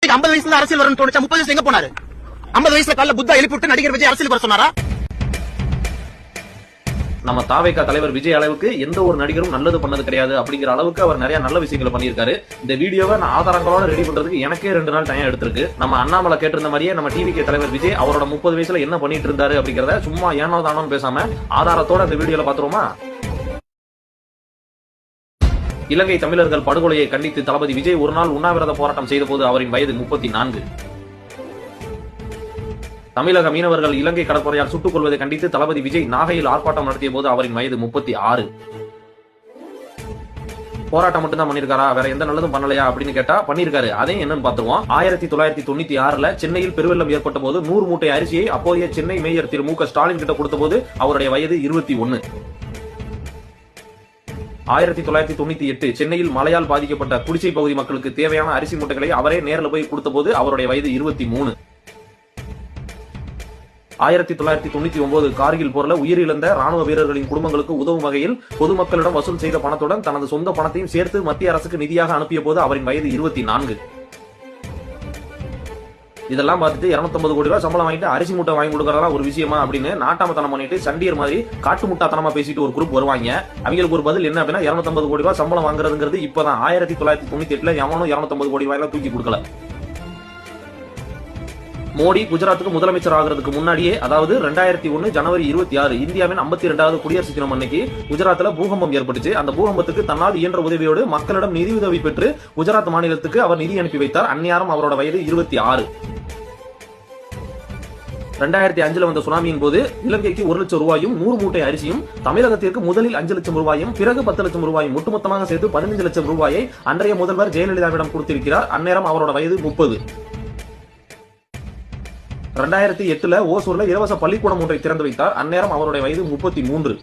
விஜய்க்கு 50 வயசுல அரசியல் வரணும்னு தோணுச்சா? 30 வயசுல எங்க போனாரு? 50 வயசுல காலைல புத்தா எழுப்பிவிட்டு நடிகர் விஜய் அரசியல் வர சொன்னாரா? நம்ம தாவேகா தலைவர் விஜய் அளவுக்கு எந்த ஒரு நடிகரும் நல்லது பண்ணது கிடையாது அப்படிங்கிற அளவுக்கு அவர் நிறைய நல்ல விஷயங்களை பண்ணியிருக்காரு. இந்த வீடியோவை நான் ஆதாரங்களோட ரெடி பண்றதுக்கு எனக்கே 2 நாள் டைம் எடுத்திருக்கு. நம்ம அண்ணாமலை கேட்டிருந்த மாதிரியே நம்ம டிவிகே தலைவர் விஜய் அவரோட 30 வயசுல என்ன பண்ணிட்டு இருந்தாரு அப்படிங்கறத சும்மா ஏனோ தானோன்னு பேசாம ஆதாரத்தோட இந்த வீடியோல பாத்துருவோமா? இலங்கை தமிழர்கள் படுகொலையை கண்டித்து தளபதி விஜய் ஒரு நாள் உண்ணாவிரத போராட்டம் செய்த போது அவரின் வயது 34. தமிழக மீனவர்கள் இலங்கை கடற்படையால் சுட்டுக் கொள்வதை கண்டித்து தளபதி விஜய் நாகையில் ஆர்ப்பாட்டம் நடத்திய போது அவரின் வயது 36. போராட்டம் மட்டும் தான் பண்ணிருக்காரா, வேற எந்த நல்லதும் பண்ணலையா அப்படின்னு கேட்டா பண்ணிருக்காரு. அதையும் என்னன்னு பாத்துருவோம். 1996 சென்னையில் பெருவெள்ளம் ஏற்பட்ட போது 100 மூட்டை அரிசியை அப்போதைய சென்னை மேயர் திரு மு.க. ஸ்டாலின் கிட்ட கொடுத்த போது அவருடைய வயது 21. 1998 சென்னையில் மழையால் பாதிக்கப்பட்ட குடிசை பகுதி மக்களுக்கு தேவையான அரிசி மூட்டைகளை அவரே நேரில் போய் கொடுத்த போது அவருடைய வயது 23. 1999 கார்கில் போர்ல உயிரிழந்த ராணுவ வீரர்களின் குடும்பங்களுக்கு உதவும் வகையில் பொதுமக்களிடம் வசூல் செய்த பணத்துடன் தனது சொந்த பணத்தையும் சேர்த்து மத்திய அரசுக்கு நிதியாக அனுப்பிய போது அவரின் வயது 24. இதெல்லாம் பார்த்துட்டு 250 கோடி ரூபாய் சம்பளம் வாங்கிட்டு அரிசி மூட்டை வாங்கி கொடுக்கறதா ஒரு விஷயமா அப்படின்னு நாட்டாமத்தனம் பண்ணிட்டு சண்டியர் மாதிரி காட்டு முட்டாத்தனமா பேசிட்டு ஒரு குரூப் வருவாங்க. அவங்களுக்கு ஒரு பதில் என்ன அப்படின்னா 250 கோடி ரூபாய் சம்பளம் வாங்குறதுங்கிறது இப்பதான் 1998 எவனும் 250 கோடி ரூபாய் தூக்கி கொடுக்கல. மோடி குஜராத்துக்கு முதலமைச்சர் ஆகிறதுக்கு முன்னாடியே, அதாவது 2001 ஜனவரி 26 இந்தியாவின் 52வது குடியரசு தினம் அன்னைக்கு குஜராத்ல பூகம்பம் ஏற்பட்டுச்சு. அந்த பூகம்பத்துக்கு தன்னால் இயன்ற உதவியோடு மக்களிடம் நிதி உதவி பெற்று குஜராத் மாநிலத்துக்கு அவர் நிதி அனுப்பி வைத்தார். அந்நேரம் அவரோட வயது 26. 2005 வந்த சுனாமியின் போது இலங்கைக்கு 1 லட்சம் ரூபாயும் 100 மூட்டை அரிசியும், தமிழகத்திற்கு முதலில் 5 லட்சம் ரூபாயும் பிறகு 10 லட்சம் ரூபாயும் ஒட்டுமொத்தமாக சேர்த்து 15 லட்சம் ரூபாயை அன்றைய முதல்வர் ஜெயலலிதாவிடம் கொடுத்திருக்கிறார். அந்நேரம் அவரோட வயது 30. 2008 ஓசூர்ல இலவச பள்ளிக்கூடம் ஒன்றை திறந்து வைத்தார். அந்நேரம் அவருடைய வயது 33.